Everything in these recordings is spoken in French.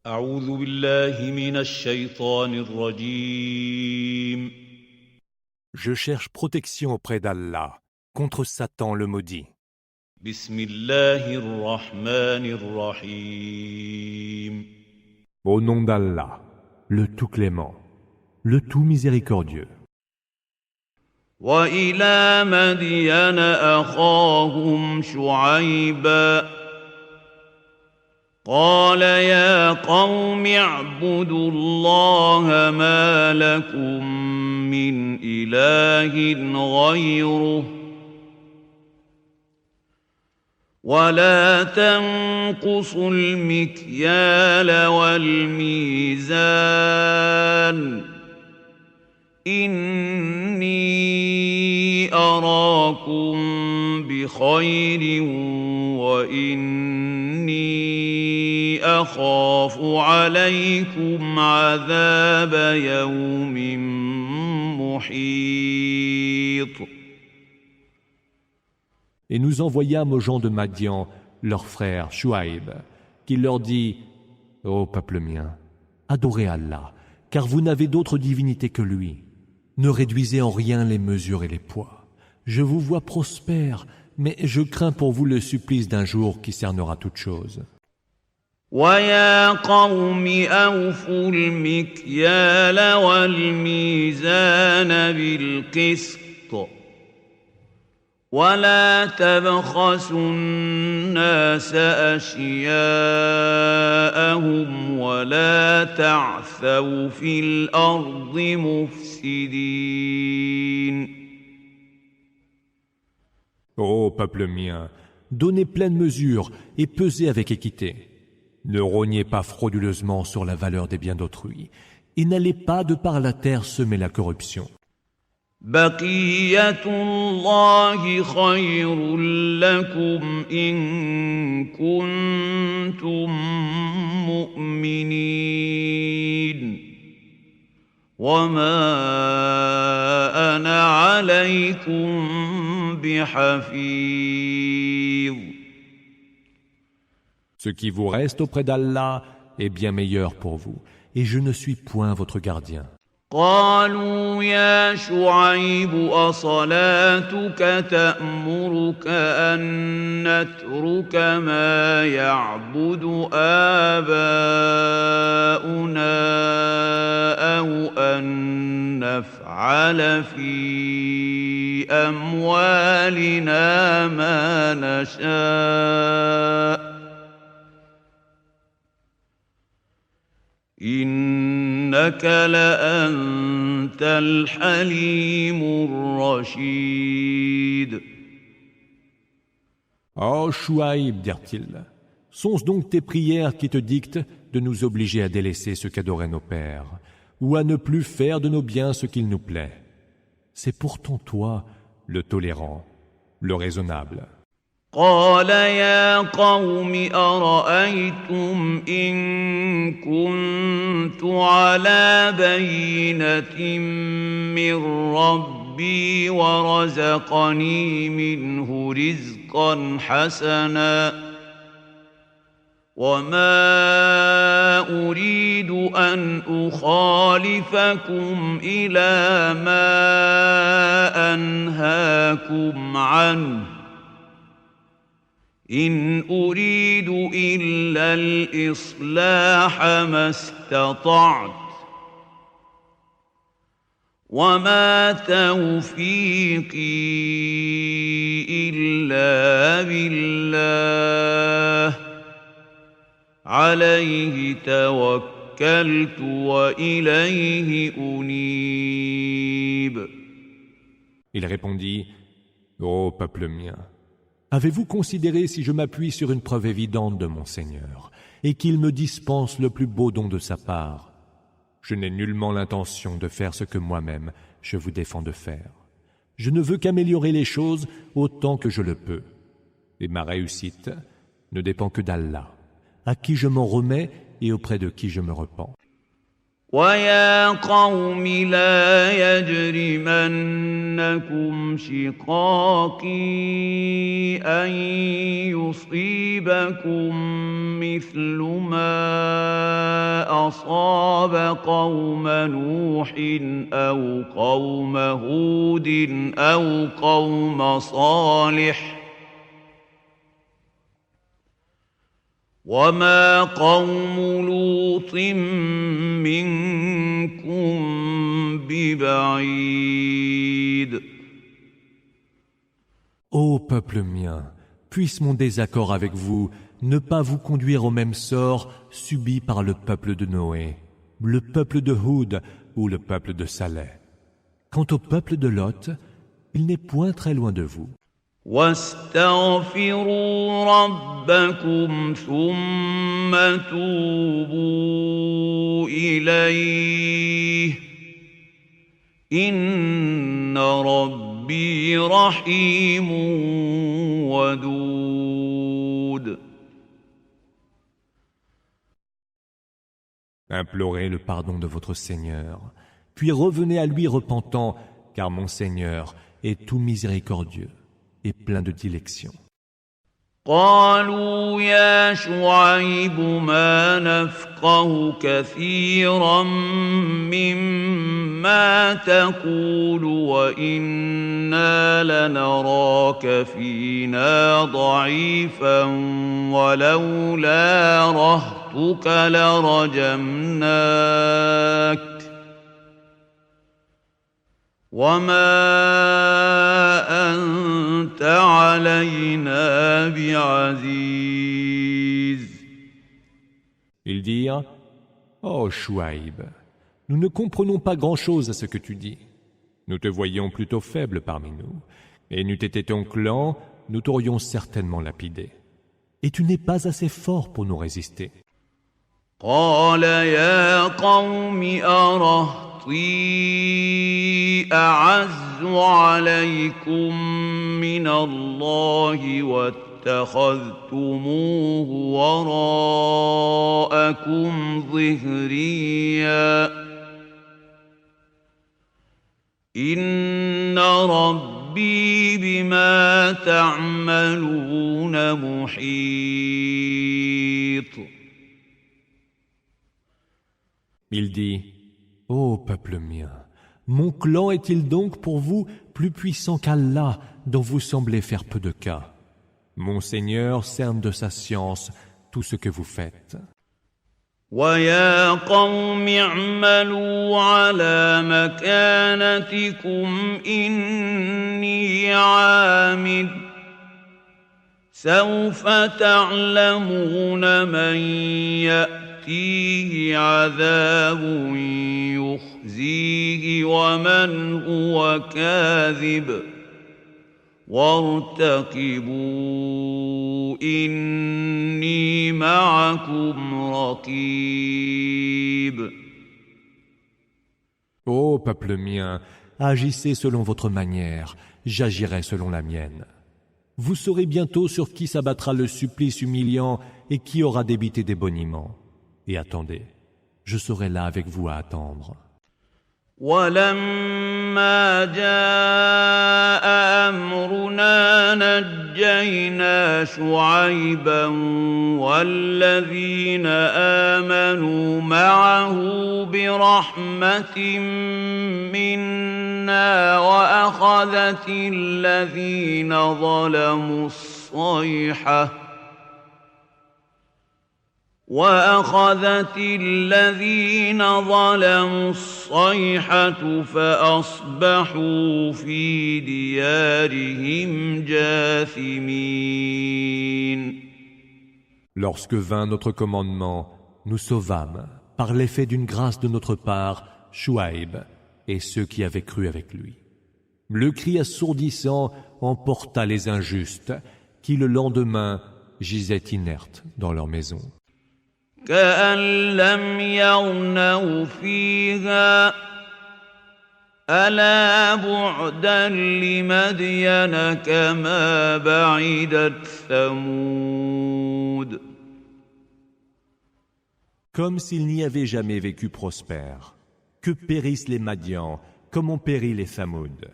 أعوذ بالله من الشيطان الرجيم. Je cherche protection auprès d'Allah contre Satan le maudit. بسم الله الرحمن الرحيم. Au nom d'Allah, le tout clément, le tout miséricordieux. وإلى مدين أخاهم شعيبا قال يا قوم اعبدوا الله ما لكم من إله غيره ولا تنقصوا المكيال والميزان إني أراكم بخير وإني أخاف عليكم عذاب يوم محيط. Et nous envoyâmes aux gens de Madian leur frère Shuaïb, qui leur dit « Ô peuple mien, adorez Allah, car vous n'avez d'autre divinité que lui. Ne réduisez en rien les mesures et les poids. Je vous vois prospère, mais je crains pour vous le supplice d'un jour qui cernera toute chose. » وَيَا قَوْمِ أَوْفُوا الْمِكْيَالَ وَالْمِيزَانَ بِالْقِسْطِ وَلَا تَبْخَسُوا النَّاسَ أَشْيَاءَهُمْ وَلَا تَعْثَوْا فِي الْأَرْضِ مُفْسِدِينَ. Ô peuple mien, donnez pleine mesure et pesez avec équité. Ne rognez pas frauduleusement sur la valeur des biens d'autrui, et n'allez pas de par la terre semer la corruption. بقية الله خير لكم إن كنتم مؤمنين وما أنا عليكم بحفيظ. Ce qui vous reste auprès d'Allah est bien meilleur pour vous, et je ne suis point votre gardien. قالوا يا شعيب أصلاتك تأمرك أن نترك ما يعبد آباؤنا أو أن نفعل في أموالنا ما نشاء إنك لأنت الحليم الرشيد. Ô Chouaïb, dirent-ils, sont-ce donc tes prières qui te dictent de nous obliger à délaisser ce qu'adoraient nos pères, ou à ne plus faire de nos biens ce qu'il nous plaît? C'est pourtant toi, le tolérant, le raisonnable. قال يا قوم أرأيتم إن كنت على بينة من ربي ورزقني منه رزقا حسنا وما أريد أن أخالفكم إلى ما أنهاكم عنه إن أريد إلا الإصلاح ما استطعت وما توفيقي إلا بالله عليه توكلت وإليه أنيب. Il répondit, ô peuple mien, avez-vous considéré si je m'appuie sur une preuve évidente de mon Seigneur et qu'il me dispense le plus beau don de sa part? Je n'ai nullement l'intention de faire ce que moi-même je vous défends de faire. Je ne veux qu'améliorer les choses autant que je le peux. Et ma réussite ne dépend que d'Allah, à qui je m'en remets et auprès de qui je me repens. ويا قوم لا يجرمنكم شقاقي أن يصيبكم مثل ما أصاب قوم نوح أو قوم هود أو قوم صالح وما قوم لوط منكم ببعيد. Ô peuple mien, puisse mon désaccord avec vous ne pas vous conduire au même sort subi par le peuple de Noé, le peuple de Houd ou le peuple de Saleh. Quant au peuple de Lot, il n'est point très loin de vous. واستغفروا ربكم ثم توبوا إليه إن ربي رحيم ودود. Implorez le pardon de votre Seigneur, puis revenez à lui repentant, car mon Seigneur est tout miséricordieux et plein de dilection. قالوا يا شعيب ما نفقه كثيرا مما تقول وإنا لنراك فينا ضعيفا ولولا رهطك لرجمناك وما أنت علينا بعزيز. Ils dirent, ô Chouaïb, nous ne comprenons pas grand-chose à ce que tu dis. Nous te voyons plutôt faible parmi nous, et n'eût été ton clan, nous t'aurions certainement lapidé. Et tu n'es pas assez fort pour nous résister. قال يا قوم أرهطي أعز عليكم من الله واتخذتموه وراءكم ظهريا إن ربي بما تعملون محيط. Il dit, ô peuple mien, mon clan est-il donc pour vous plus puissant qu'Allah dont vous semblez faire peu de cas? Mon Seigneur cerne de sa science tout ce que vous faites. ويا قوم اعملوا على مكانتكم إني عامل سوف تعلمون من يأتيه عذاب يخزيه ومن هو كاذب وارتقبوا إني معكم رقيب. Ô peuple mien, agissez selon votre manière, j'agirai selon la mienne. Vous saurez bientôt sur qui s'abattra le supplice humiliant et qui aura débité des boniments. Et attendez, je serai là avec vous à attendre. ولما جاء أمرنا نجينا شعيبا والذين آمنوا معه برحمة منا وأخذت الذين ظلموا الصيحة فأصبحوا في ديارهم جاثمين. Lorsque vint notre commandement, nous sauvâmes, par l'effet d'une grâce de notre part, Chouaïb et ceux qui avaient cru avec lui. Le cri assourdissant emporta les injustes, qui le lendemain gisaient inertes dans leur maison. كأن لم يغنوا فيها ألا بعدا لمدين كما بعدت ثمود. comme s'ils n'y avaient jamais vécu prospères. Que périssent les Madians, comme ont péri les Thamoud.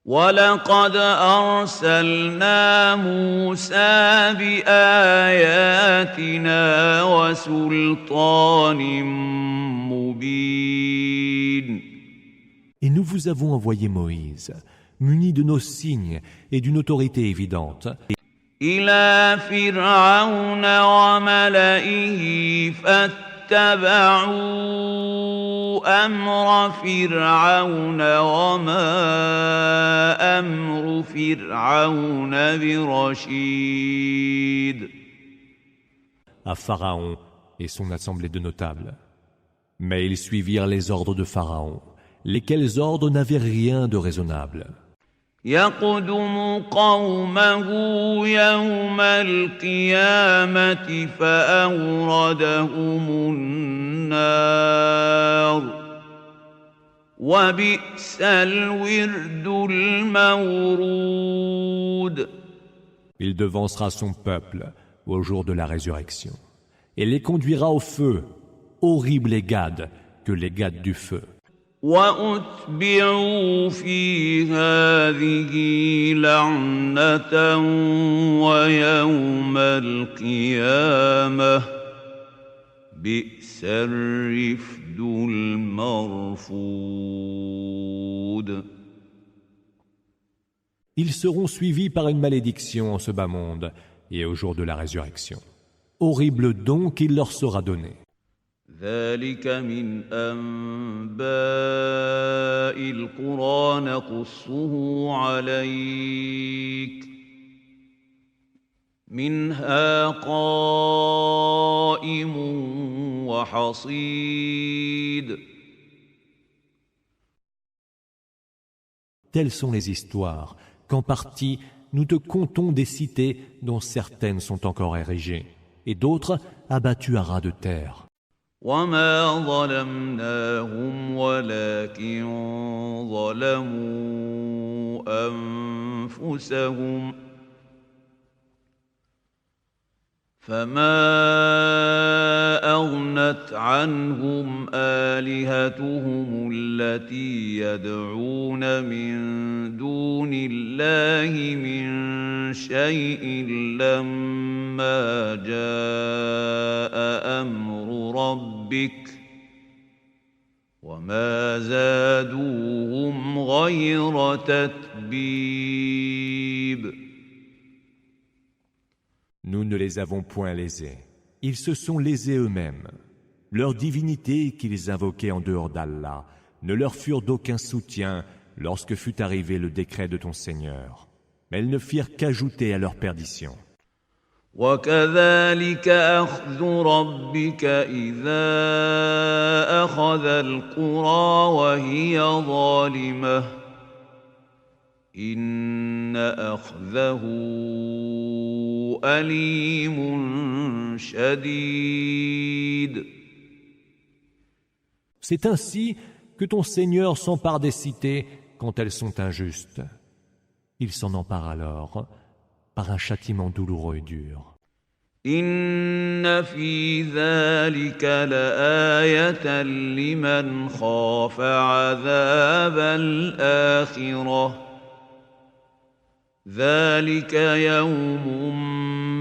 ولقد أرسلنا موسى بآياتنا وسلطان مبين. Et nous vous avons envoyé Moïse, muni de nos signes et d'une autorité évidente, إلى فرعون وملئه فاتبعوا أمر فرعون وما أمر فرعون برشيد. à Pharaon et son assemblée de notables. Mais ils suivirent les ordres de Pharaon, lesquels ordres n'avaient rien de raisonnable. يقدم قومه يوم القيامة فأوردهم النار وبئس الورد المورود. Il devancera son peuple au jour de la résurrection et les conduira au feu, horrible égade que les gades du feu. وأتبعوا في هذه لعنة ويوم القيامة بئس الرفد المرفود. Ils seront suivis par une malédiction en ce bas monde et au jour de la résurrection. Horrible don qu'il leur sera donné. ذلك من أنباء القرى نقصه عليك منها قائم وحصيد. Telles sont les histoires qu'en partie nous te contons des cités dont certaines sont encore érigées et d'autres abattues à ras de terre. وما ظلمناهم ولكن ظلموا أنفسهم فما أغنت عنهم آلهتهم التي يدعون من دون الله من شيء لما جاء أمر ربك وما زادوهم غير تتبيب. Nous ne les avons point lésés. Ils se sont lésés eux-mêmes. Leurs divinités qu'ils invoquaient en dehors d'Allah ne leur furent d'aucun soutien lorsque fut arrivé le décret de ton Seigneur. Mais elles ne firent qu'ajouter à leur perdition. وكذلك أخذ ربك إذا أخذ القرى وهي ظالمة إن أخذه أليم شديد. C'est ainsi que ton Seigneur s'empare des cités quand elles sont injustes. Il s'en empare alors par un châtiment douloureux et dur. إن في ذلك لآية لمن خاف عذاب الآخرة ذلك يوم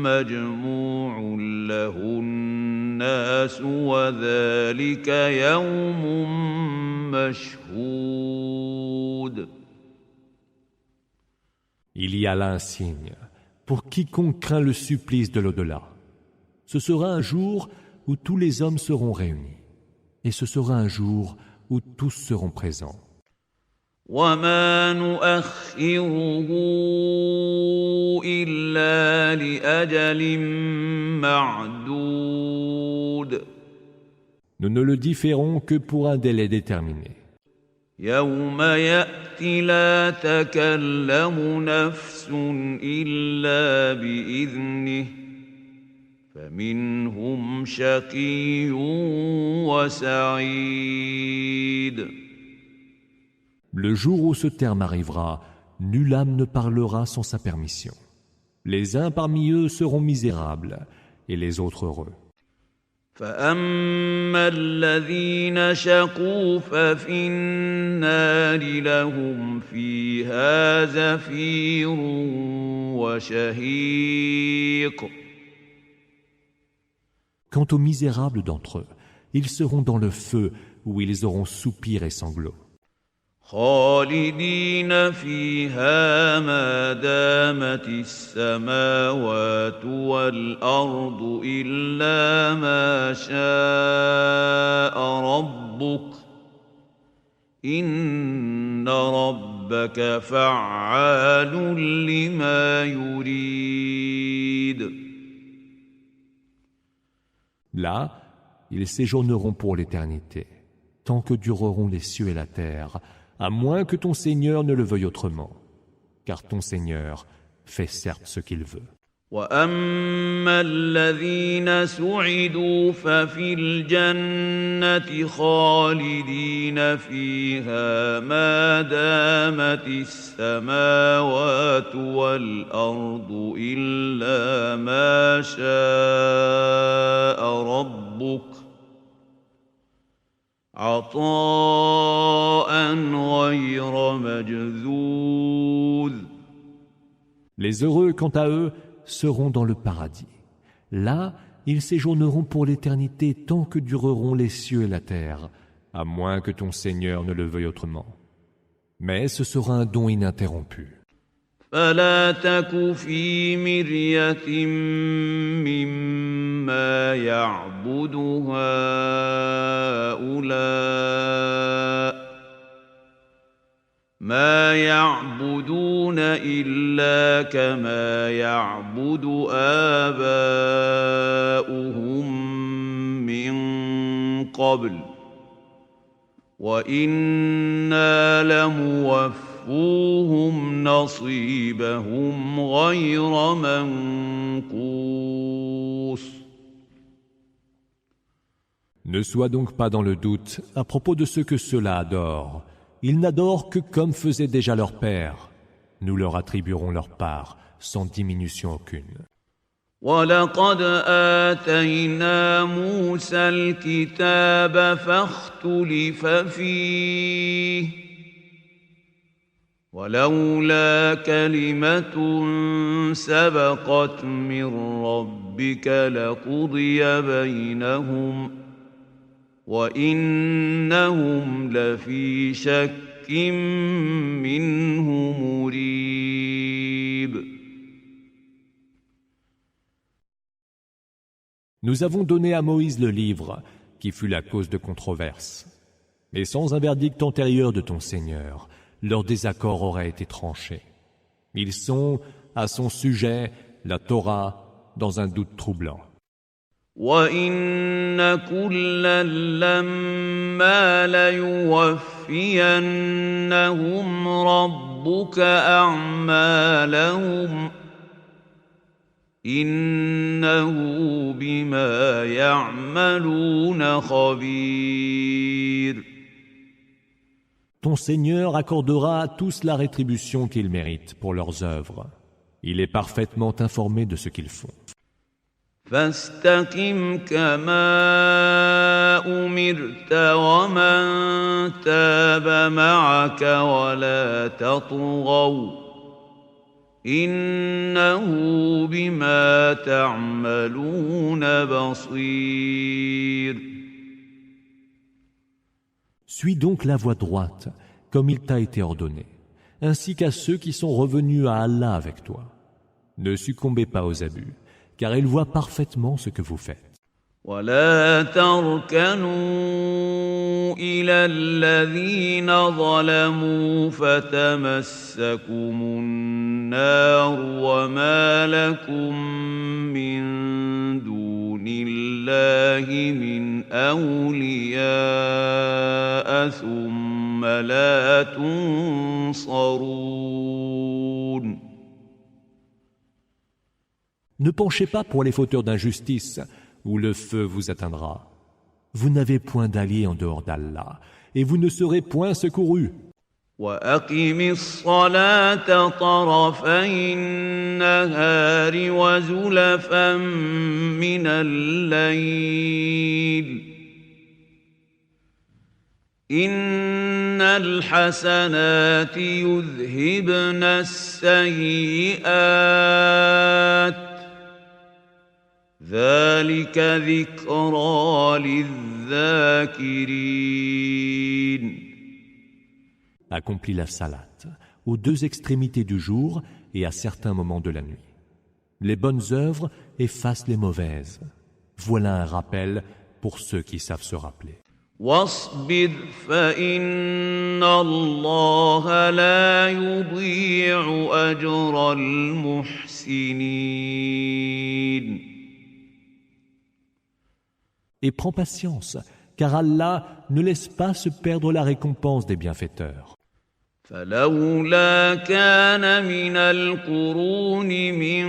مجموع له الناس وذلك يوم مشهود. Il y a là un signe pour quiconque craint le supplice de l'au-delà. Ce sera un jour où tous les hommes seront réunis, et ce sera un jour où tous seront présents. وما نؤخره إلا لأجل معدود. Nous ne le différons que pour un délai déterminé. يوم يأتي لا تكلم نفس إلا بإذنه فمنهم شقي وسعيد. Le jour où ce terme arrivera, nulle âme ne parlera sans sa permission. Les uns parmi eux seront misérables et les autres heureux. فأما الذين شقوا ففي النار لهم فيها زفير وشهيق. Quant aux misérables d'entre eux, ils seront dans le feu où ils auront soupir et sanglots. خالدين فيها ما دامت السماوات والأرض إلا ما شاء ربك إن ربك فعال لما يريد. Là, ils séjourneront pour l'éternité, tant que dureront les cieux et la terre, à moins que ton Seigneur ne le veuille autrement, car ton Seigneur fait certes ce qu'il veut. وأما الذين سعدوا ففي الجنة خالدين فيها ما دامت السماوات والأرض إلا ما شاء ربك عطاء غير مجذوذ. Les heureux, quant à eux, seront dans le paradis. Là, ils séjourneront pour l'éternité tant que dureront les cieux et la terre, à moins que ton Seigneur ne le veuille autrement. Mais ce sera un don ininterrompu. فلا تك في مرية مما يعبد هؤلاء ما يعبدون إلا كما يعبد آباؤهم من قبل وإنا لموفوهم نصيبهم غير منقوص. Ne sois donc pas dans le doute à propos de ce que ceux-là adorent. Ils n'adorent que comme faisaient déjà leurs pères. Nous leur attribuerons leur part, sans diminution aucune. وَلَقَدْ آتَيْنَا مُوسَى الْكِتَابَ فَاخْتُلِفَ فِيهِ وَلَوْلَا كَلِمَةٌ سَبَقَتْ مِنْ رَبِّكَ لَقُضِيَ بَيْنَهُمْ وَإِنَّهُمْ لَفِي شَكٍّ مِّنْهُ مُرِيبٍ. Nous avons donné à Moïse le livre, qui fut la cause de controverse. Et sans un verdict antérieur de ton Seigneur, leur désaccord aurait été tranché. Ils sont, à son sujet, la Torah, dans un doute troublant. وَإِنَّ كُلًّا لَّمَّا لَيُوَفِّيَنَّهُمْ رَبُّكَ أَعْمَالَهُمْ إِنَّهُ بِمَا يَعْمَلُونَ خَبِيرٌ. Ton Seigneur accordera à tous la rétribution qu'ils méritent pour leurs œuvres. Il est parfaitement informé de ce qu'ils font. فاستقم كما أمرت ومن تاب معك ولا تطغوا إنه بما تعملون بصير. Suis donc la voie droite, comme il t'a été ordonné, ainsi qu'à ceux qui sont revenus à Allah avec toi. Ne succombez pas aux abus, car il voit parfaitement ce que vous faites. ولا تركنوا إلى الذين ظلموا فتمسكم النار وما لكم من دون الله من أولياء ثم لا تنصرون. Ne penchez pas pour les fauteurs d'injustice, où le feu vous atteindra. Vous n'avez point d'alliés en dehors d'Allah, et vous ne serez point secourus. وأقم الصلاة طرفي النهار وزلفا من الليل إن الحسنات يذهبن السيئات ذلك ذكرى للذاكرين. Accomplis la salate aux deux extrémités du jour et à certains moments de la nuit. Les bonnes œuvres effacent les mauvaises. Voilà un rappel pour ceux qui savent se rappeler. واصبر فإن الله لا يضيع أجر المحسنين. Et prends patience, car Allah ne laisse pas se perdre la récompense des bienfaiteurs. فلولا كان من القرون من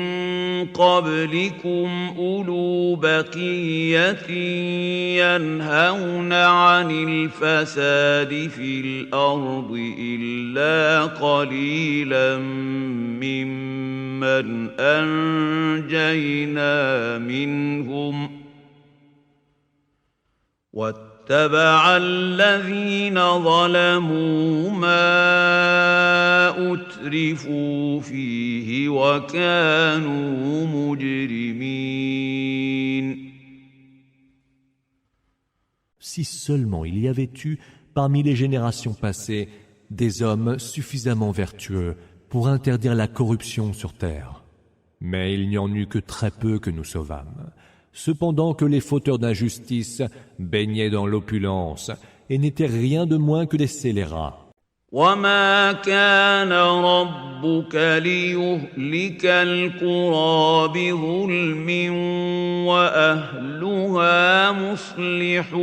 قبلكم أولو بقية ينهون عن الفساد في الأرض إلا قليلا ممن أنجينا منهم واتبع الذين ظلموا ما أترفوا فيه وكانوا مجرمين. Si seulement il y avait eu parmi les générations passées des hommes suffisamment vertueux pour interdire la corruption sur terre. Mais il n'y en eut que très peu que nous sauvâmes. Cependant que les fauteurs d'injustice baignaient dans l'opulence et n'étaient rien de moins que des scélérats. وما كان ربك ليهلك القرى بظلم وأهلها مصلحون.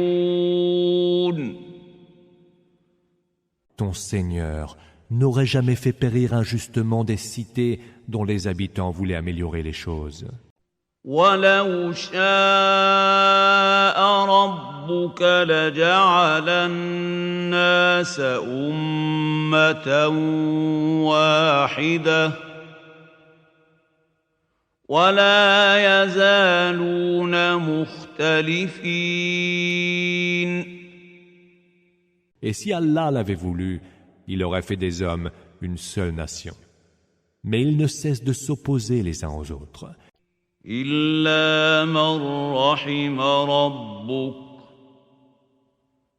Ton Seigneur n'aurait jamais fait périr injustement des cités dont les habitants voulaient améliorer les choses. ولو شاء ربك لجعل الناس أمة واحدة ولا يزالون مختلفين. Et si Allah l'avait voulu, il aurait fait des hommes une seule nation. Mais ils ne cessent de s'opposer les uns aux autres. إلا من رحم ربك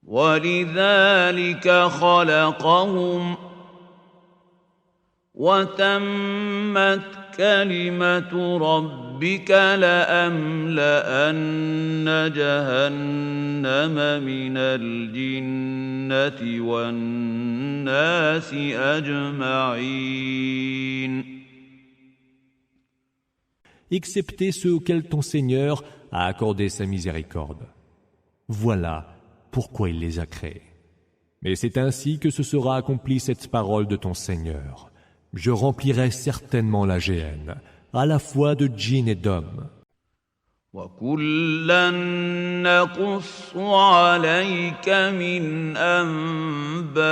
ولذلك خلقهم وتمت كلمة ربك لأملأن جهنم من الجنة والناس أجمعين. Excepté ceux auxquels ton Seigneur a accordé sa miséricorde. Voilà pourquoi il les a créés. Mais c'est ainsi que se sera accomplie cette parole de ton Seigneur. Je remplirai certainement la géhenne, à la fois de djinns et d'hommes. وَكُلًّا نَّقُصُّ عَلَيْكَ مِنْ أَنبَاءِ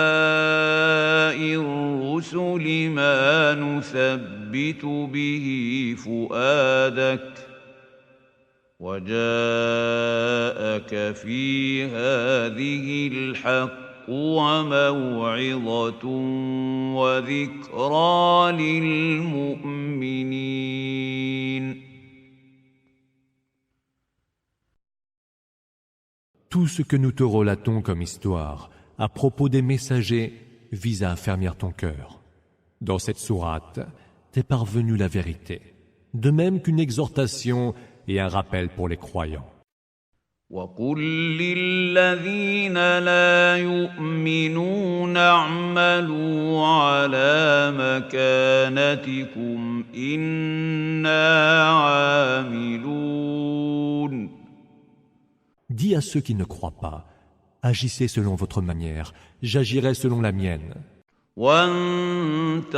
الرُّسُلِ مَا نُثَبِّتُ بِهِ فُؤَادَكَ وَجَاءَكَ فِي هَٰذِهِ الْحَقُّ وَمَوْعِظَةٌ وَذِكْرَىٰ لِلْمُؤْمِنِينَ. Tout ce que nous te relatons comme histoire à propos des messagers vise à affermir ton cœur. Dans cette sourate t'est parvenue la vérité, de même qu'une exhortation et un rappel pour les croyants. وَقُل لِّلَّذِينَ لَا يُؤْمِنُونَ اعْمَلُوا عَلَىٰ مَكَانَتِكُمْ إِنَّا عَامِلُونَ. Dis à ceux qui ne croient pas, agissez selon votre manière, j'agirai selon la mienne. وَانتَظِرُوا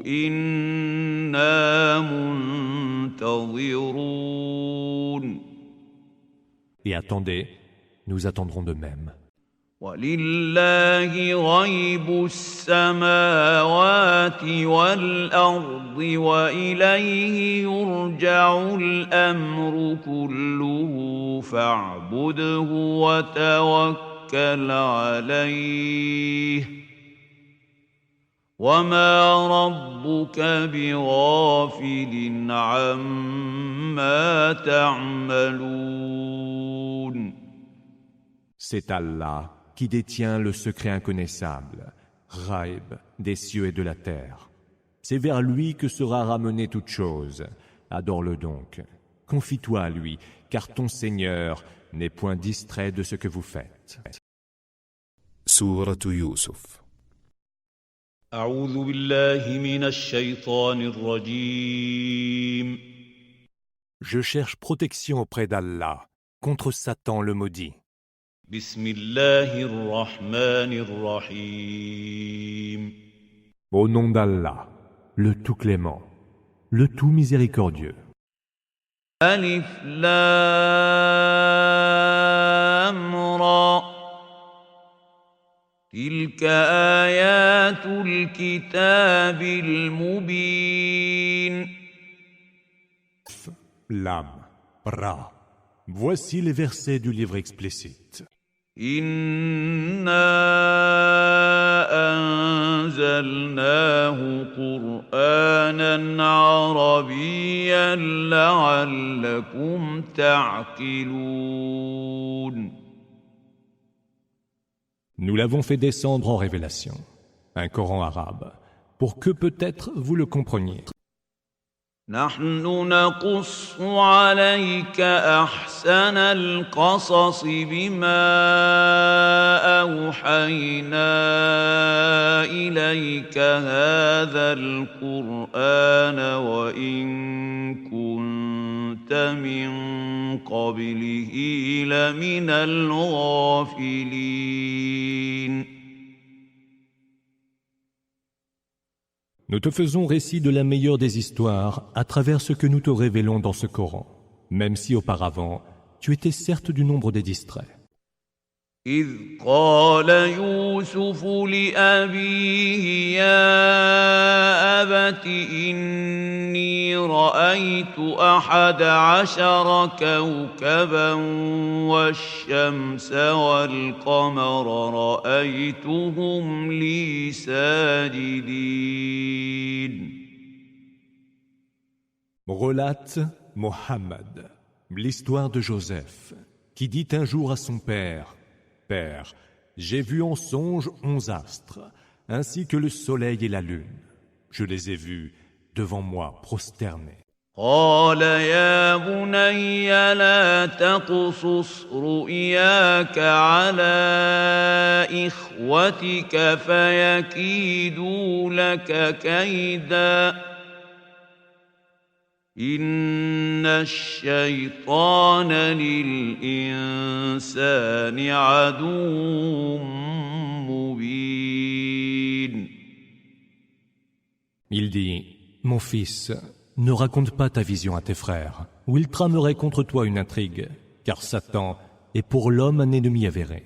إِنَّا مُنتَظِرُونَ. Et attendez, nous attendrons de même. ولله غيب السماوات والأرض وإليه يرجع الأمر كله فاعبده وتوكل عليه وما ربك بغافل عما تعملون. C'est Allah qui détient le secret inconnaissable, Ghaib, des cieux et de la terre. C'est vers lui que sera ramenée toute chose. Adore-le donc. Confie-toi à lui, car ton Seigneur n'est point distrait de ce que vous faites. Sourate Yusuf. أعوذ بالله من الشيطان الرجيم. Je cherche protection auprès d'Allah contre Satan le maudit. بسم الله الرحمن الرحيم. Au nom d'Allah, le tout clément, le tout miséricordieux. ألف لام را تلك آيات الكتاب المبين. Lam, Ra. Voici les versets du livre explicite. إنا أنزلناه قرآنا عربيا لعلكم تعقلون. Nous l'avons fait descendre en révélation, un Coran arabe, pour que peut-être vous le compreniez. نحن نقص عليك أحسن القصص بما أوحينا إليك هذا القرآن وإن كنت من قبله لمن الغافلين. Nous te faisons récit de la meilleure des histoires à travers ce que nous te révélons dans ce Coran, même si auparavant, tu étais certes du nombre des distraits. إذ قال يوسف لأبيه يا أبت إني رأيت 11 كوكبا والشمس والقمر رأيتهم لي ساجدين. Relate Mohammed l'histoire de Joseph, qui dit un jour à son père: Père, j'ai vu en songe 11 astres, ainsi que le soleil et la lune. Je les ai vus devant moi prosternés. قال يا بني لا تقصص رؤياك على إخوتك فيكيدوا لك كيدا إن الشيطان للإنسان عدو مبين. Il dit: Mon fils, ne raconte pas ta vision à tes frères, ou ils trameraient contre toi une intrigue, car Satan est pour l'homme un ennemi avéré.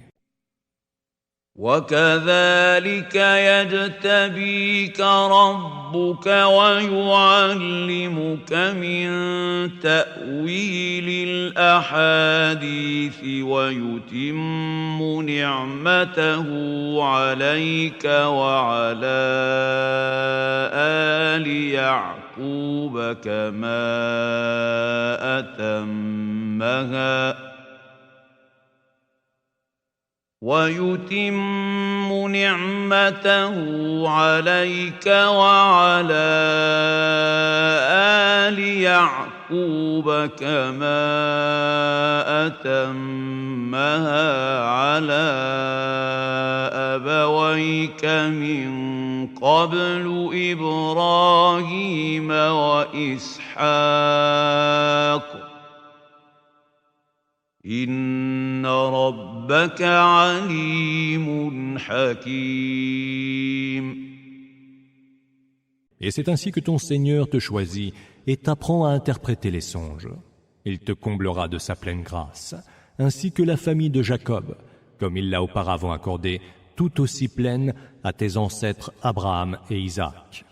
وكذلك يجتبيك ربك ويعلمك من تأويل الأحاديث ويتم نعمته عليك وعلى آل يعقوب كما أتمها ويتم نعمته عليك وعلى آل يعقوب كما أتمها على أبويك من قبل إبراهيم وإسحاق إن ربك عليم حكيم. Et c'est ainsi que ton Seigneur te choisit et t'apprend à interpréter les songes. Il te comblera de sa pleine grâce, ainsi que la famille de Jacob, comme il l'a auparavant accordé, tout aussi pleine à tes ancêtres Abraham et Isaac.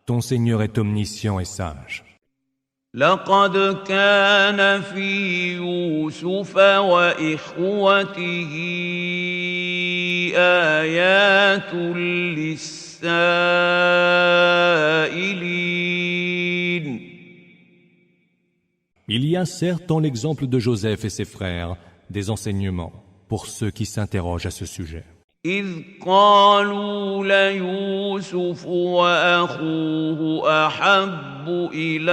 Ton Seigneur est omniscient et sage. لقد كان في يوسف وإخوته آيات للسائلين. Il y a certes dans l'exemple de Joseph et ses frères des enseignements pour ceux qui s'interrogent à ce sujet. إذ قالوا ليوسف وأخوه أحب إلى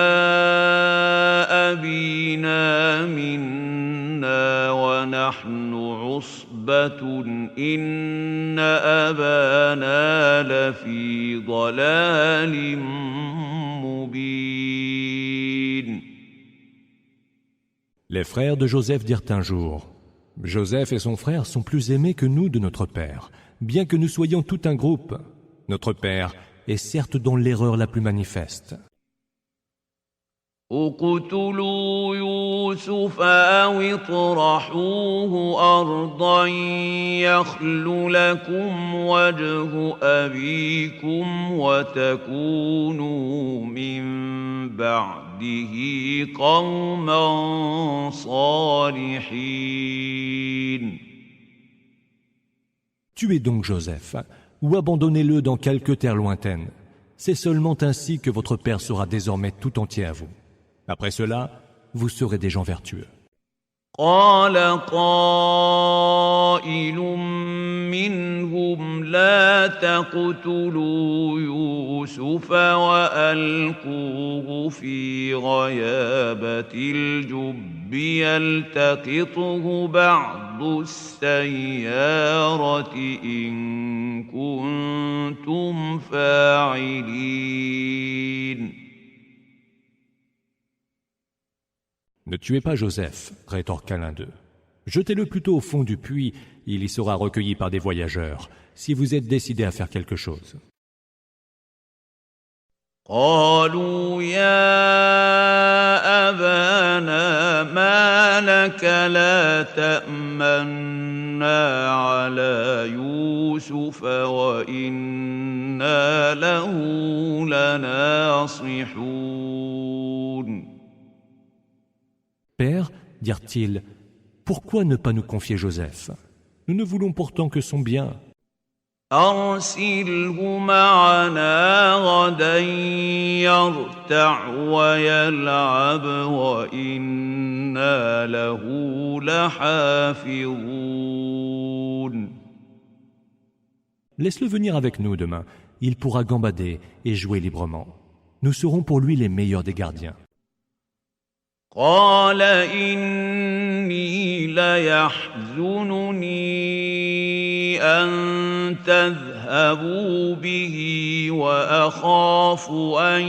أبينا منا ونحن عصبة إن أبانا لفي ضلال مبين. Les frères de Joseph dirent un jour: Joseph et son frère sont plus aimés que nous de notre père, bien que nous soyons tout un groupe. Notre père est certes dans l'erreur la plus manifeste. اقتلوا يوسف أو اطرحوه أرضا يخل لكم وجه أبيكم وتكونوا من بعده قوما صالحين. Tuez donc Joseph, ou abandonnez-le dans quelque terre lointaine. C'est seulement ainsi que votre père sera désormais tout entier à vous. Après cela, vous serez des gens vertueux. قال قائل منهم لا تقتلوا يوسف وألقوه في غيابة الجب يلتقطه بعض السيارة إن كنتم فاعلين. Ne tuez pas Joseph, rétorqua l'un d'eux. Jetez-le plutôt au fond du puits, il y sera recueilli par des voyageurs, si vous êtes décidés à faire quelque chose. قالوا يا أبانا ما لك لا تأمنا على يوسف وإنا له لناصحون. Père, dirent-ils, pourquoi ne pas nous confier Joseph? Nous ne voulons pourtant que son bien. أرسله معنا غدا يرتع ويلعب وإنا له لحافظون. Laisse-le venir avec nous demain, il pourra gambader et jouer librement. Nous serons pour lui les meilleurs des gardiens. قال إني ليحزنني أن تذهبوا به وأخاف أن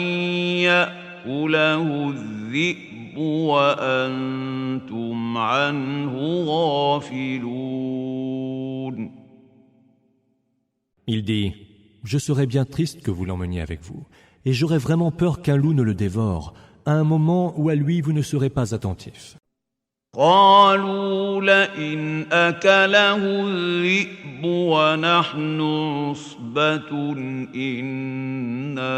يأكله الذئب وأنتم عنه غافلون. Il dit: Je serais bien triste que vous l'emmeniez avec vous, et j'aurais vraiment peur qu'un loup ne le dévore, à un moment où à lui vous ne serez pas attentifs. قالوا لئن أكله الذئب ونحن عصبة إنا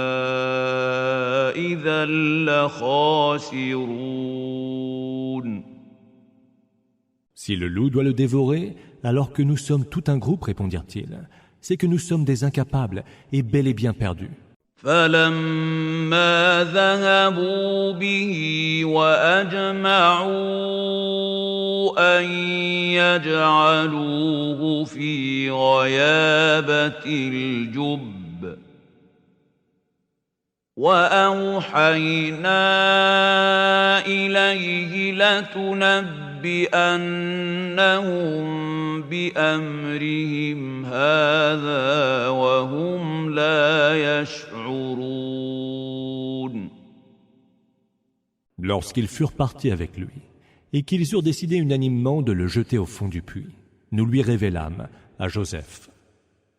إذا لخاسرون. Si le loup doit le dévorer, alors que nous sommes tout un groupe, répondirent-ils, c'est que nous sommes des incapables et bel et bien perdus. فلما ذهبوا به وأجمعوا أن يجعلوه في غيابة الجب وأوحينا إليه لتنبئنهم بأمرهم هذا وهم لا يشعرون. Lorsqu'ils furent partis avec lui, et qu'ils eurent décidé unanimement de le jeter au fond du puits, nous lui révélâmes à Joseph: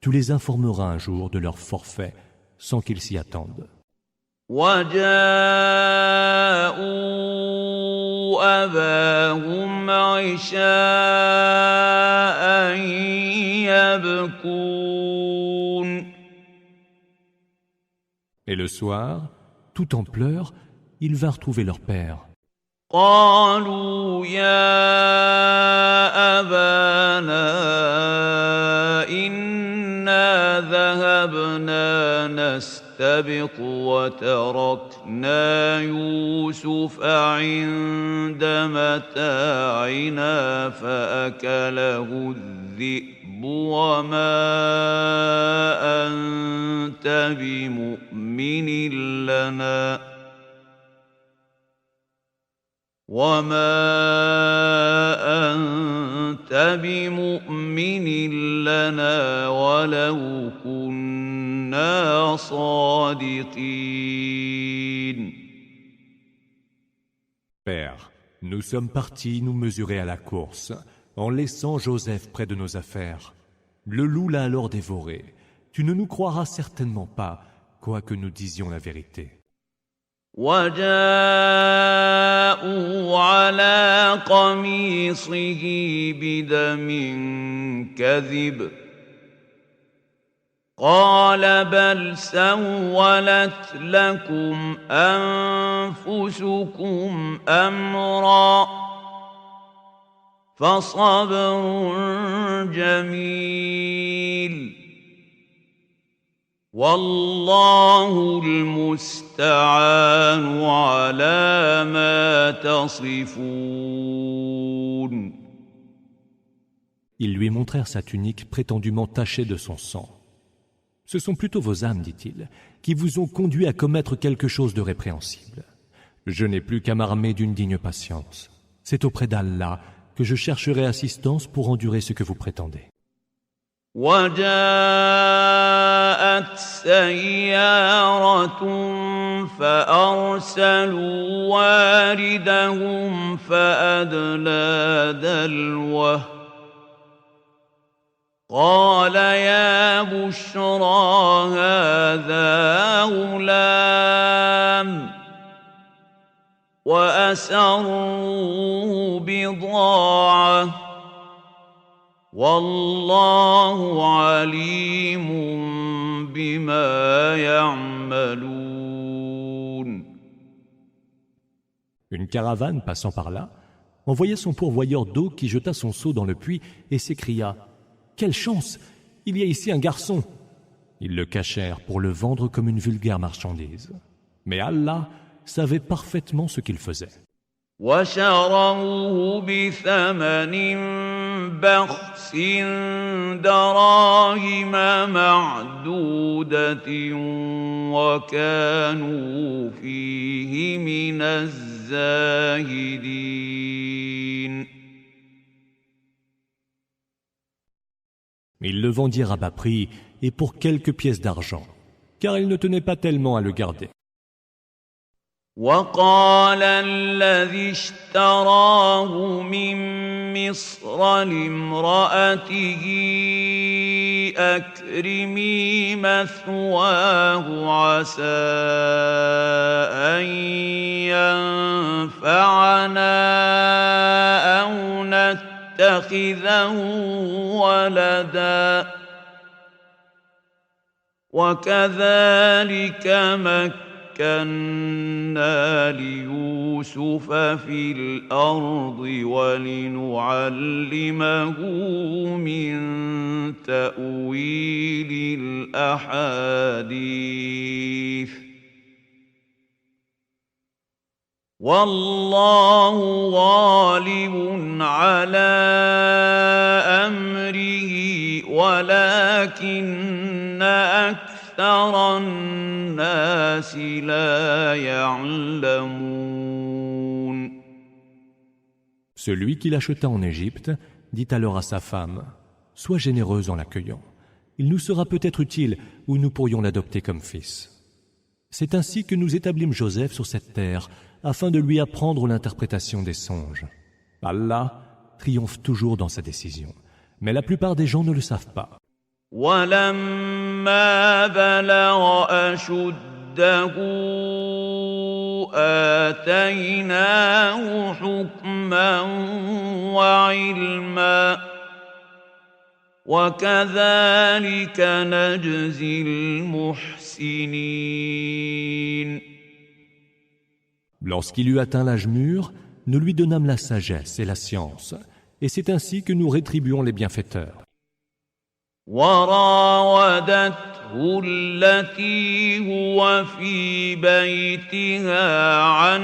Tu les informeras un jour de leur forfait sans qu'ils s'y attendent. وجاءوا أباهم عشاء يبكون Et le soir, tout en pleurs, ils vinrent trouver leur père. قالوا يا أبانا إنا ذهبنا نستبق وتركنا يوسف عند متاعنا فأكله الذئب وما أنت بمؤمن لنا ولو كنا صادقين. Père, nous sommes partis nous mesurer à la course, en laissant Joseph près de nos affaires. Le loup l'a alors dévoré. Tu ne nous croiras certainement pas, quoique nous disions la vérité. وجاءوا على قميصه بدم كذب قال بل سولت لكم أنفسكم أمرا فصبر جميل والله المستعان على ما تصفون. Ils lui montrèrent sa tunique prétendument tachée de son sang. Ce sont plutôt vos âmes, dit-il, qui vous ont conduit à commettre quelque chose de répréhensible. Je n'ai plus qu'à m'armer d'une digne patience. C'est auprès d'Allah que je chercherai assistance pour endurer ce que vous prétendez. وجاءت سيارة فأرسلوا واردهم فأدلى دلوه قال يا بشرى هذا غلام وأسروا بضاعة والله عليم بما يعملون. Une caravane passant par là envoya son pourvoyeur d'eau qui jeta son seau dans le puits et s'écria « Quelle chance! Il y a ici un garçon !» Ils le cachèrent pour le vendre comme une vulgaire marchandise. Mais Allah savait parfaitement ce qu'il faisait. وشروه بثمن بخس دراهم معدودة وكانوا فيه من الزاهدين. Ils le vendirent à bas prix et pour quelques pièces d'argent, car ils ne tenaient pas tellement à le garder. وقال الذي اشتراه من مصر لامرأته أكرمي مثواه عسى أن ينفعنا أو نتخذه ولدا وكذلك مكنا ليوسف في الأرض ولنعلمه من تأويل الأحاديث والله غالب على أمره ولكن أكثر الناس لا يعلمون. Celui qui l'acheta en Égypte dit alors à sa femme « Sois généreuse en l'accueillant. Il nous sera peut-être utile ou nous pourrions l'adopter comme fils. » C'est ainsi que nous établîmes Joseph sur cette terre afin de lui apprendre l'interprétation des songes. Allah triomphe toujours dans sa décision, mais la plupart des gens ne le savent pas. وَلَمَّا بَلَغَ أَشُدَّهُ آتَيْنَاهُ حُكْمًا وَعِلْمًا وكذلك نجزي المحسنين. Lorsqu'il eut atteint l'âge mûr, nous lui donnâmes la sagesse et la science, et c'est ainsi que nous rétribuons les bienfaiteurs. وراودته التي هو في بيتها عن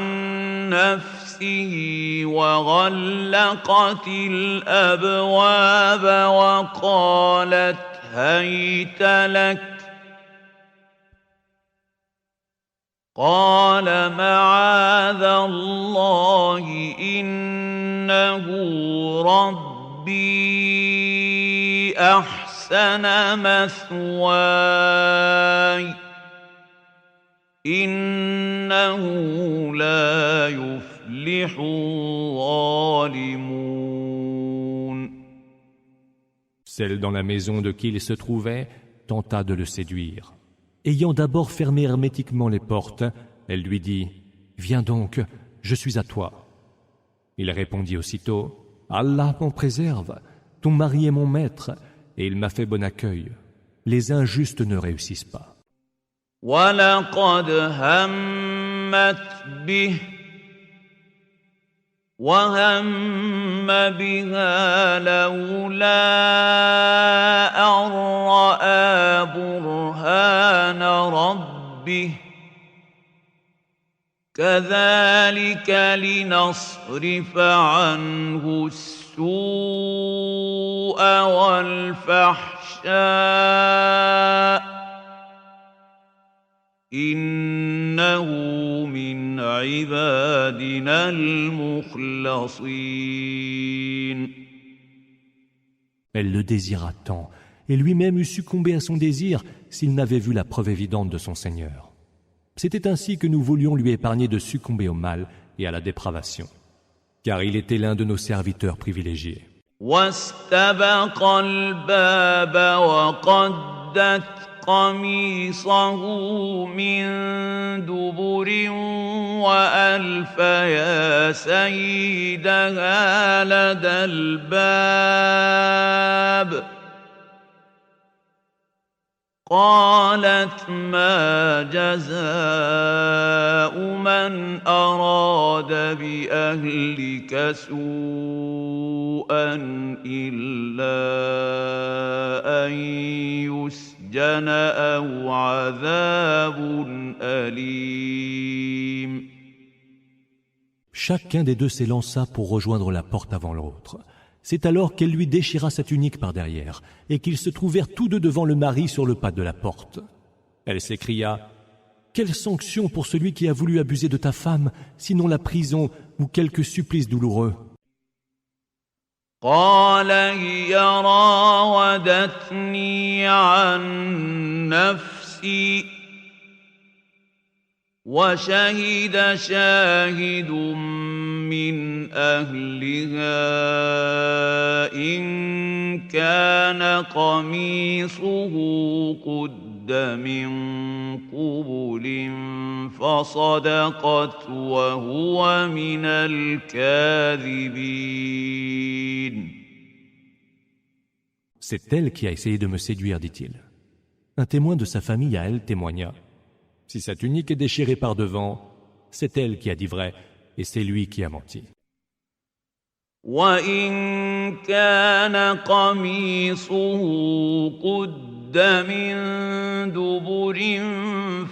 نفسه وغلقت الأبواب وقالت هيت لك قال معاذ الله إنه ربي أحسن مثواي إنه لا يفلح الظالمون. Celle dans la maison de qui il se trouvait tenta de le séduire. Ayant d'abord fermé hermétiquement les portes, elle lui dit « Viens donc, je suis à toi. » Il répondit aussitôt « Allah m'en préserve, ton mari est mon maître, et il m'a fait bon accueil. Les injustes ne réussissent pas. » وَلَقَدْ هَمَّتْ بِهِ وَهَمَّ بِهَا لَوْلَا أَن رَّأَىٰ بُرْهَانَ رَبِّهِ كَذَٰلِكَ لِنَصْرِفَ عَنْهُ السُّوءَ وَالْفَحْشَاءَ إِنَّهُ مِنْ عِبَادِنَا الْمُخْلَصِينَ. Elle le désira tant, et lui-même eût succombé à son désir s'il n'avait vu la preuve évidente de son Seigneur. C'était ainsi que nous voulions lui épargner de succomber au mal et à la dépravation, car il était l'un de nos serviteurs privilégiés. وَاسْتَبَقَ الْبَابَ وَقَدَّتْ قميصه من دبر وألف يا سيدها لدى الباب قالت ما جزاء من أراد بأهلك سوءا إلا أن يسجن أو عذاب أليم. Chacun des deux s'élança pour rejoindre la porte avant l'autre. C'est alors qu'elle lui déchira sa tunique par derrière et qu'ils se trouvèrent tous deux devant le mari sur le pas de la porte. Elle s'écria « Quelle sanction pour celui qui a voulu abuser de ta femme, sinon la prison ou quelque supplice douloureux ?» قال هي راودتني عن نفسي وشهد شاهد من أهلها إن كان قميصه قد من قبل فصدقت وهو من الكاذبين. C'est elle qui a essayé de me séduire, dit-il. Un témoin de sa famille à elle témoigna. Si sa tunique est déchirée par devant, c'est elle qui a dit vrai et c'est lui qui a menti. وَإِن كَانَ قَمِيصُهُ قُدَّ مِن دُبُرٍ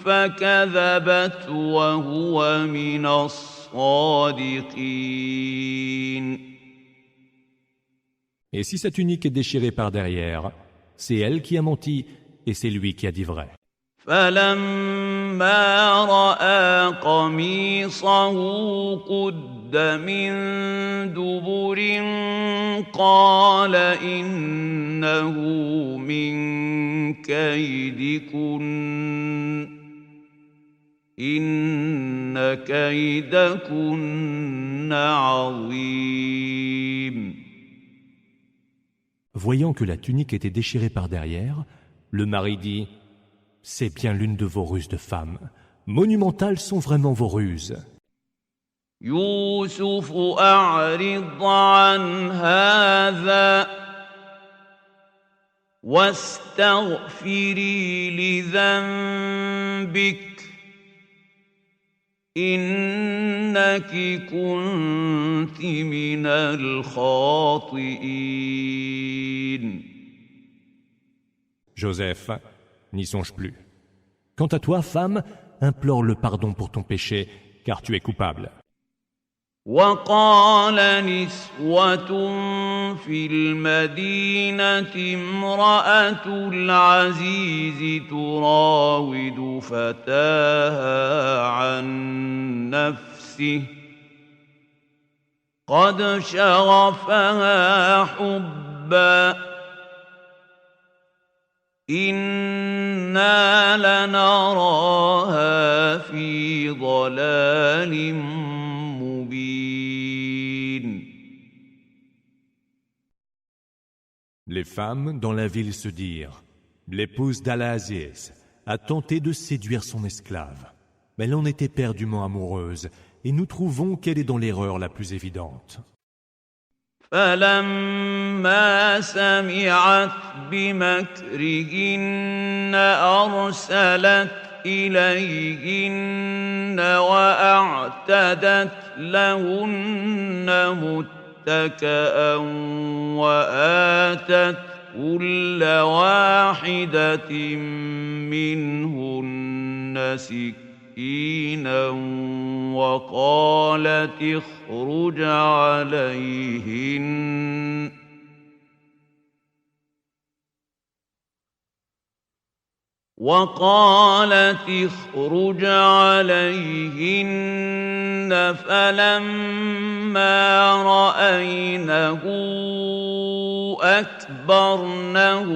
فَكَذَبَتْ وَهُوَ مِنَ الصَّادِقِينَ. Et si sa tunique est déchirée par derrière, c'est elle qui a menti et c'est lui qui a dit vrai. فَلَمَّا رَأَىٰ قَمِيصَهُ قُدَّ مِن دُبُرٍ قَالَ إِنَّهُ مِن كَيْدِكُنَّ إِنَّ كَيْدَكُنَّ عَظِيمٌ. Voyant que la tunique était déchirée par derrière, le mari dit « C'est bien l'une de vos ruses de femme. Monumentales sont vraiment vos ruses. » يوسف أعرض عن هذا واستغفري لذنبك إنك كنت من الخاطئين. Joseph n'y songe plus. Quant à toi, femme, implore le pardon pour ton péché, car tu es coupable. وقال نسوة في المدينة امرأة العزيز تراود فتاها عن نفسه قد شغفها حبا إنا لنراها في ضلال مبين. Les femmes dans la ville se dirent, l'épouse d'Al-Aziz a tenté de séduire son esclave. Mais elle en était perdument amoureuse, et nous trouvons qu'elle est dans l'erreur la plus évidente. فلما سمعت بمكرهن أرسلت إليهن وأعتدت لهن متكأ وآتت كل واحدة منهن سكينا وقالت اخرج عليهن فلما رأينه أكبرنه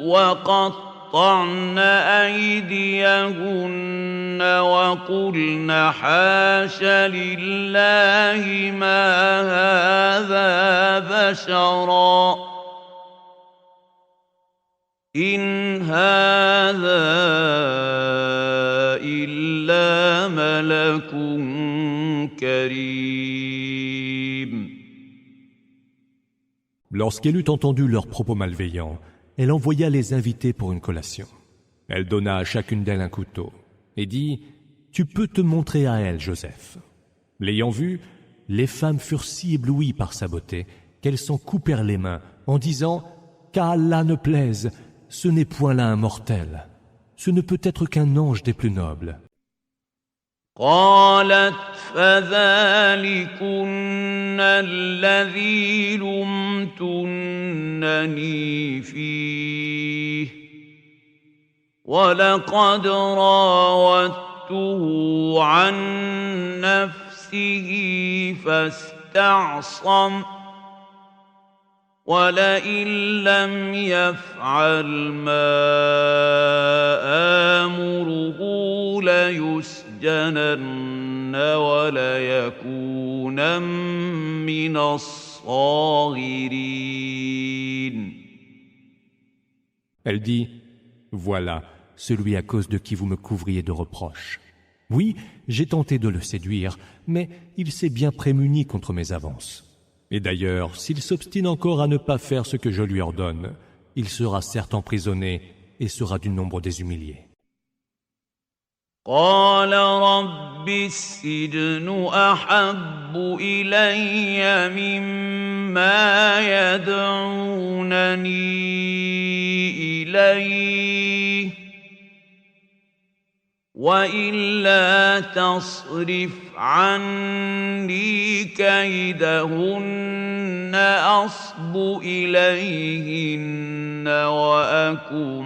وقطعن أيديهن وقلن حاش لله ما هذا بشرا إن هذا إلا ملك كريم. Lorsqu'elle eut entendu leurs propos malveillants, elle envoya les inviter pour une collation. Elle donna à chacune d'elles un couteau et dit « Tu peux te montrer à elle, Joseph. » L'ayant vu, les femmes furent si éblouies par sa beauté qu'elles s'en coupèrent les mains en disant « Qu'Allah ne plaise, ce n'est point là un mortel. Ce ne peut être qu'un ange des plus nobles. » قالت فذلكن الذي لمتنني فيه ولقد راودته عن نفسه فاستعصم ولئن لم يفعل ما آمره ليسجنن وليكون من الصاغرين. Elle dit « Voilà celui à cause de qui vous me couvriez de reproches. Oui, j'ai tenté de le séduire, mais il s'est bien prémuni contre mes avances. Et d'ailleurs, s'il s'obstine encore à ne pas faire ce que je lui ordonne, il sera certes emprisonné et sera du nombre des humiliés. » قال رب السجن أحب إلي مما يدعونني إليه وإلا تصرف عني كيدهن أصب إليهن وأكن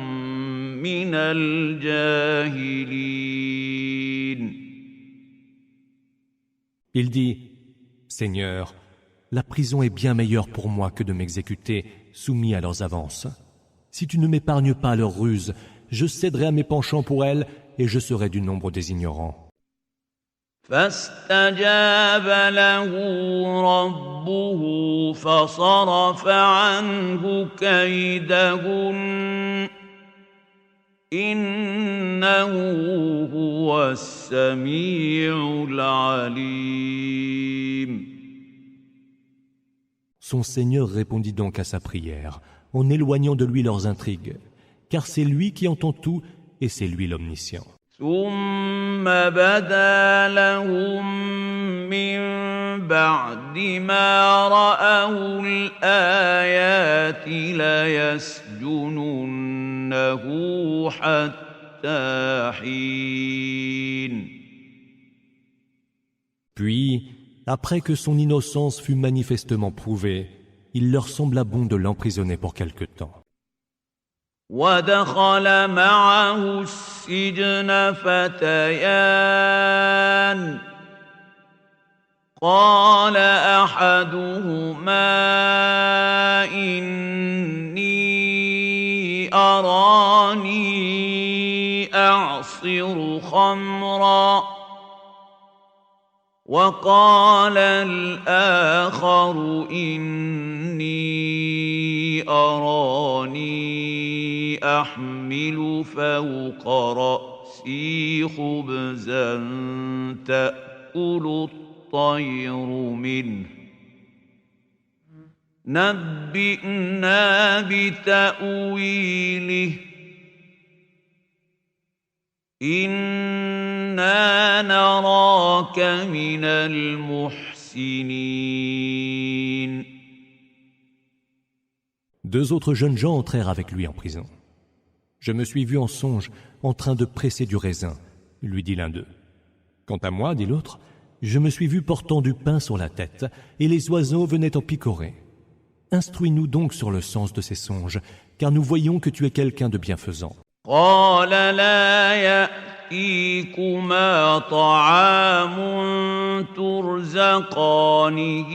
من الجاهلين. Il dit « Seigneur, la prison est bien meilleure pour moi que de m'exécuter soumis à leurs avances. Si tu ne m'épargnes pas leurs ruses, je céderai à mes penchants pour elles et je serai du nombre des ignorants. » فاستجاب له ربه فصرف عنه كيدهن إنه هو السميع العليم. Son Seigneur répondit donc à sa prière en éloignant de lui leurs intrigues, car c'est lui qui entend tout et c'est lui l'omniscient. ثم بدا لهم من بعد ما رأوا الآيات ليسجننه حتى حين. Puis, après que son innocence fut manifestement prouvée, il leur sembla bon de l'emprisonner pour quelque temps. ودخل معه السجن فتيان قال أحدهما إني أراني أعصر خمرا وقال الآخر إني أراني أحمل فوق رأسي خبزا تأكل الطير منه نبئنا بتأويله إنا نراك من المحسنين. Deux autres jeunes gens entrèrent avec lui en prison. Je me suis vu en songe en train de presser du raisin, lui dit l'un d'eux. Quant à moi, dit l'autre, je me suis vu portant du pain sur la tête et les oiseaux venaient en picorer. Instruis-nous donc sur le sens de ces songes, car nous voyons que tu es quelqu'un de bienfaisant. قال لا يأتيكما طعام ترزقانه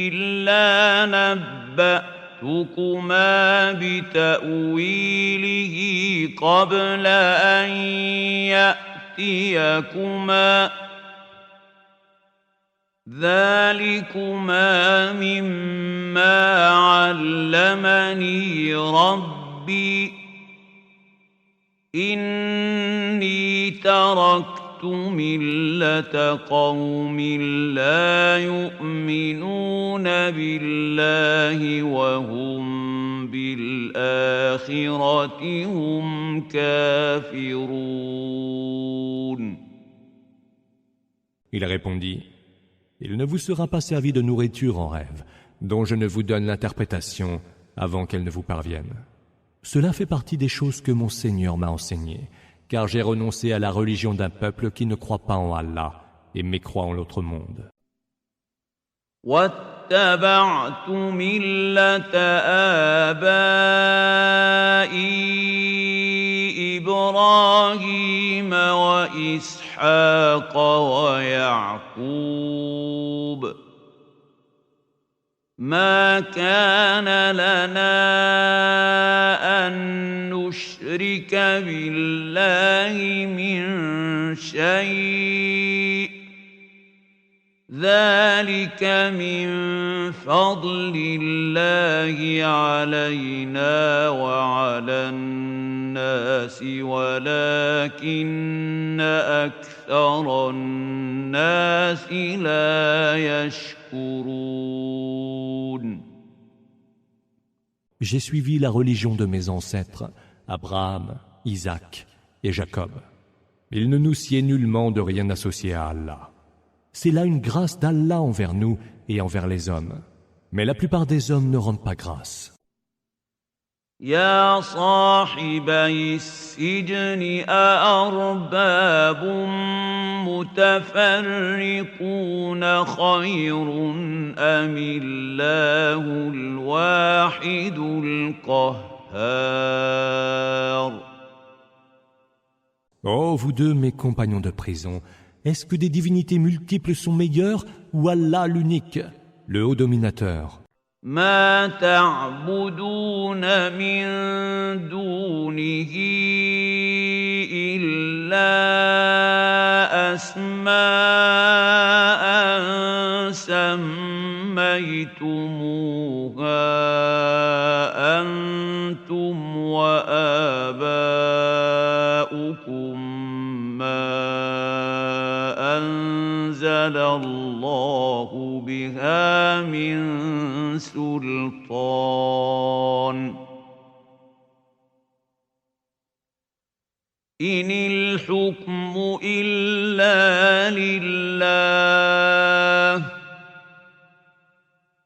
إلا نبأتكما بتأويله قبل أن يأتيكما ذلكما مما علمني ربي إني تركت ملة قوم لا يؤمنون بالله وهم بالآخرة هم كافرون. Il répondit, il ne vous sera pas servi de nourriture en rêve, dont je ne vous donne l'interprétation avant qu'elle ne vous parvienne. Cela fait partie des choses que mon Seigneur m'a enseignées, car j'ai renoncé à la religion d'un peuple qui ne croit pas en Allah et mécroit en l'autre monde. واتبعت ملة آبائي إبراهيم وإسحاق ويعقوب ما كان لنا أن نشرك بالله من شيء ذلك من فضل الله علينا وعلى الناس ولكن أكثر الناس لا يشكرون. J'ai suivi la religion de mes ancêtres, Abraham, Isaac et Jacob. Il ne nous sied nullement de rien associer à Allah. C'est là une grâce d'Allah envers nous et envers les hommes. Mais la plupart des hommes ne rendent pas grâce. يا صاحبي السجن أأرباب متفرقون خير أم الله الواحد القهار. Oh, vous deux, mes compagnons de prison, est-ce que des divinités multiples sont meilleures ou Allah l'unique, le haut dominateur? ما تعبدون من دونه إلا أسماء سميتموها أنتم وآباؤكم ما أنزل الله بها من سلطان إن الحكم إلا لله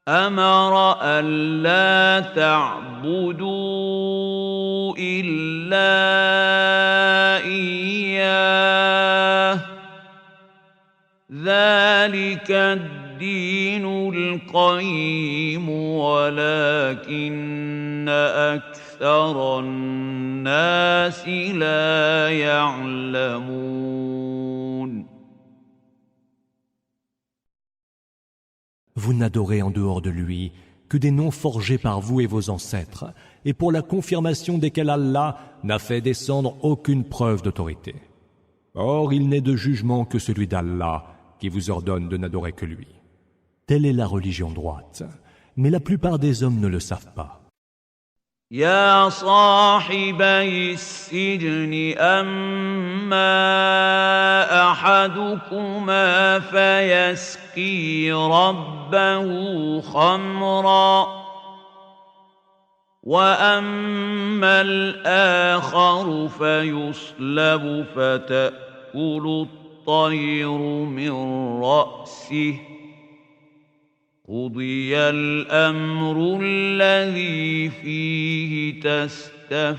أمر ألا تعبدوا إلا إياه ذلك الدين القيم ولكن أكثر الناس لا يعلمون. Vous n'adorez en dehors de lui que des noms forgés par vous et vos ancêtres, et pour la confirmation desquels Allah n'a fait descendre aucune preuve d'autorité. Or, il n'est de jugement que celui d'Allah, qui vous ordonne de n'adorer que lui. Telle est la religion droite, mais la plupart des hommes ne le savent pas. يا صاحبي السجن أما أحدكما فيسقي ربه خمرا وأما الآخر فيصلب فتأكل الطير من رأسه قضي الأمر الذي فيه تستفتيان.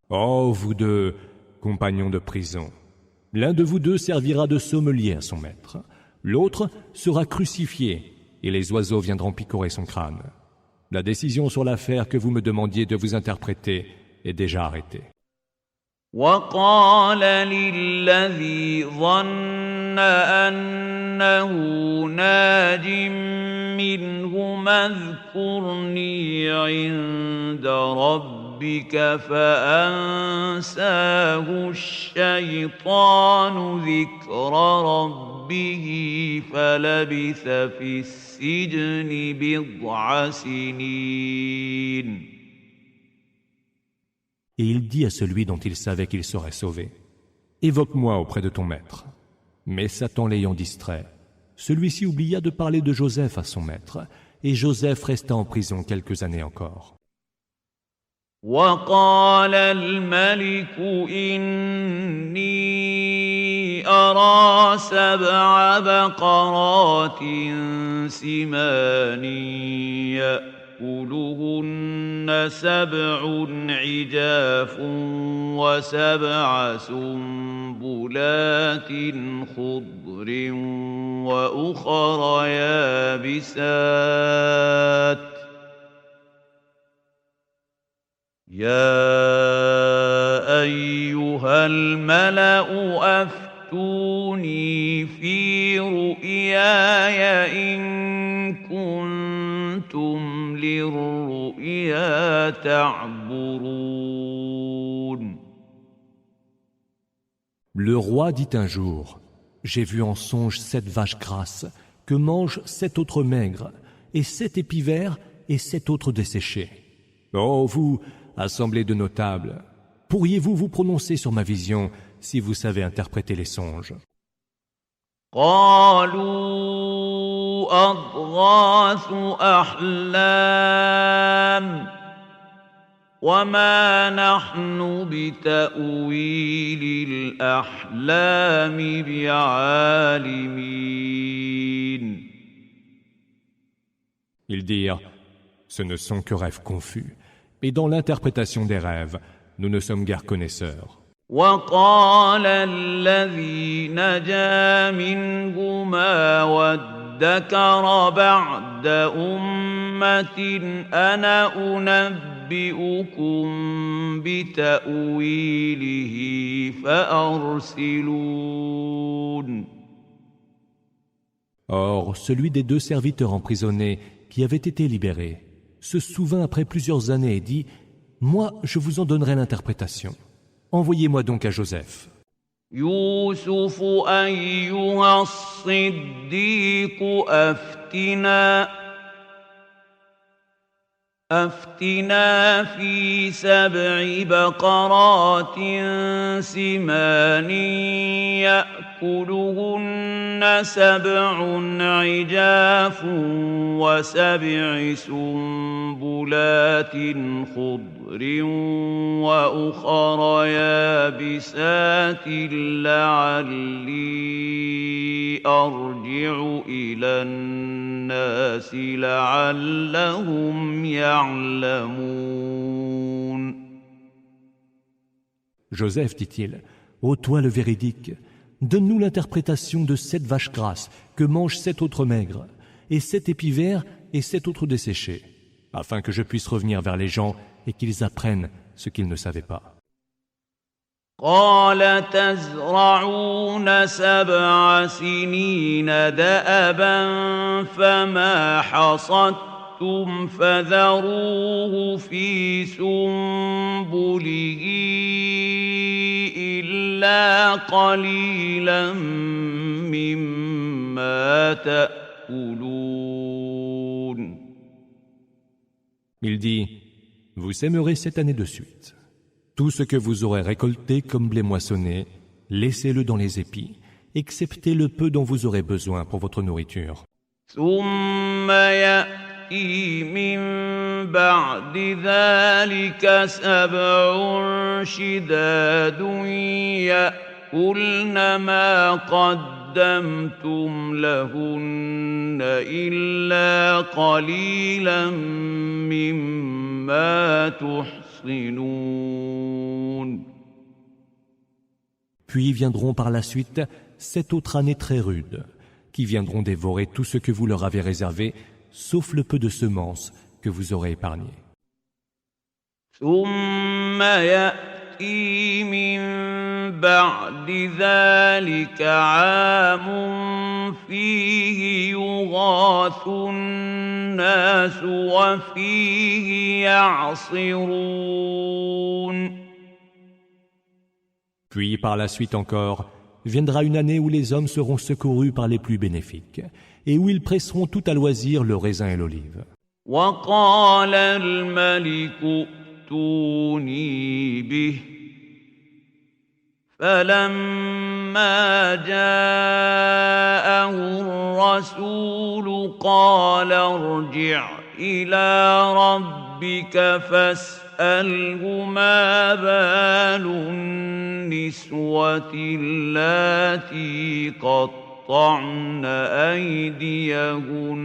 Oh, vous deux, compagnons de prison, l'un de vous deux servira de sommelier à son maître, l'autre sera crucifié, et les oiseaux viendront picorer son crâne. La décision sur l'affaire que vous me demandiez de vous interpréter est déjà arrêtée. وقال للذي ظن أنه ناج منهما اذكرني عند ربك فأنساه الشيطان ذكر ربه فلبث في السجن بضع سنين. Et il dit à celui dont il savait qu'il serait sauvé, « Évoque-moi auprès de ton maître. » Mais Satan l'ayant distrait, celui-ci oublia de parler de Joseph à son maître, et Joseph resta en prison quelques années encore. وقال الملك إني أرى 7 بقرات سمان يأكلهن 7 عجاف و7 سنبلات خضر وأخر يابسات يا أيها الملأ أفتوني في رؤياي إن كنتم للرؤيا تعبرون. Le roi dit un jour, « J'ai vu en songe 7 vaches grasses que mangent 7 autres maigres, et 7 épis verts et 7 autres desséchés. Oh, vous, assemblée de notables, pourriez-vous vous prononcer sur ma vision si vous savez interpréter les songes ?» قالوا أضغاث أحلام وما نحن بتأويل الأحلام بعالمين. Ils dirent, « Ce ne sont que rêves confus, et dans l'interprétation des rêves, nous ne sommes guère connaisseurs. » وقال الذي نجا منهما وادكر بعد أمة أنا أنبئكم بتأويله فأرسلون. Or, celui des 2 serviteurs emprisonnés qui avait été libéré se souvint après plusieurs années et dit, « Moi, je vous en donnerai l'interprétation. Envoyez-moi donc à Joseph. » يوسف أيها الصديق أفتنا في 7 بقرات سمان يأكلهن سبع عجاف وسبع سنبلات خضر وأخر يابسات لعلي أرجع إلى الناس لعلهم يعلمون. Joseph, dit-il, ô toi le véridique, donne-nous l'interprétation de 7 vaches grasses que mangent 7 autres maigres, et 7 épis verts et 7 autres desséchés, afin que je puisse revenir vers les gens et qu'ils apprennent ce qu'ils ne savaient pas. قال تزرعون 7 سنين دأبا فما حصدتم فذروه في سنبله إلا قليلا مما تأكلون. Il dit, vous sèmerez cette année de suite. Tout ce que vous aurez récolté comme blé moissonné, laissez-le dans les épis, excepté le peu dont vous aurez besoin pour votre nourriture. ثم يأتي من بعد ذلك 7 شداد يأكلن ما قدمتم لهن إلا قليلا مما تحصنون. Puis viendront par la suite 7 autres années très rudes, qui viendront dévorer tout ce que vous leur avez réservé, sauf le peu de semences que vous aurez épargné. ثم يأتي من بعد ذلك عام فيه يغاث الناس وفيه يعصرون. Puis par la suite encore, viendra une année où les hommes seront secourus par les plus bénéfiques, et où ils presseront tout à loisir le raisin et l'olive. وقال الملك ائتوني به فلما جاءه الرسول قال ارجع إلى ربك فاسأله ما بال النسوة اللاتي قطعن أيديهن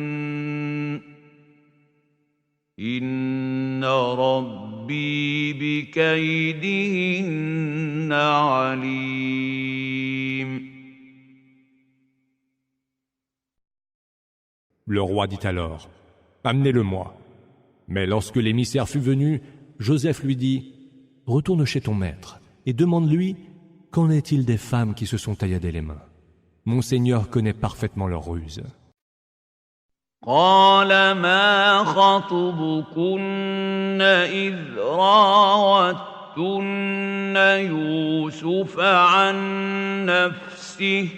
إن ربي بكيدهن عليم. Le roi dit alors, amenez-le-moi. Mais lorsque l'émissaire fut venu, Joseph lui dit, retourne chez ton maître et demande-lui, qu'en est-il des femmes qui se sont tailladées les mains? Mon Seigneur connaît parfaitement leurs ruses. قال ما خطبكن إذ راوتن يوسف عن نفسه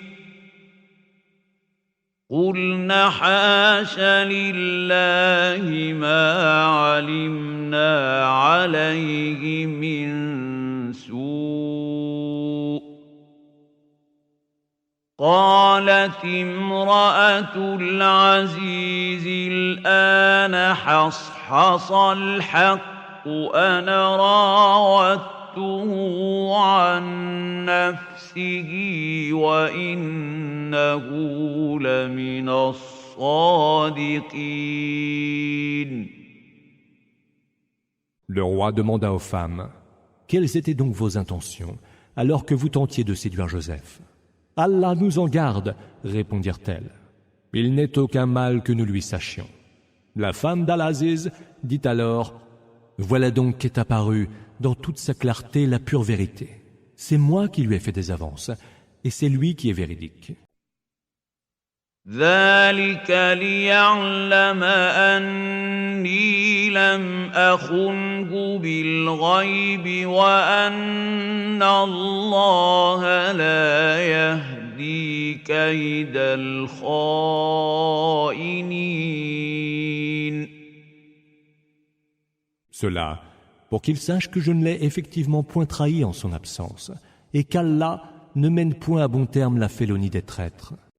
قلنا حاش لله ما علمنا عليه من سوء قالت امرأة العزيز الآن حصحص الحق أنا راودته عن نفسه وإنه لمن الصادقين. Le roi demanda aux femmes, quelles étaient donc vos intentions alors que vous tentiez de séduire Joseph? Allah nous en garde, répondirent-elles. Il n'est aucun mal que nous lui sachions. La femme d'Al-Aziz dit alors, voilà donc qu'est apparue dans toute sa clarté la pure vérité. C'est moi qui lui ai fait des avances, et c'est lui qui est véridique. ذلك ليعلم أني لم أخنه بالغيب وأن الله لا يهدي كيد الخائنين. Cela pour qu'il sache que je ne l'ai effectivement point trahi en son absence, et qu'Allah ne mène point à bon terme la félonie des traîtres.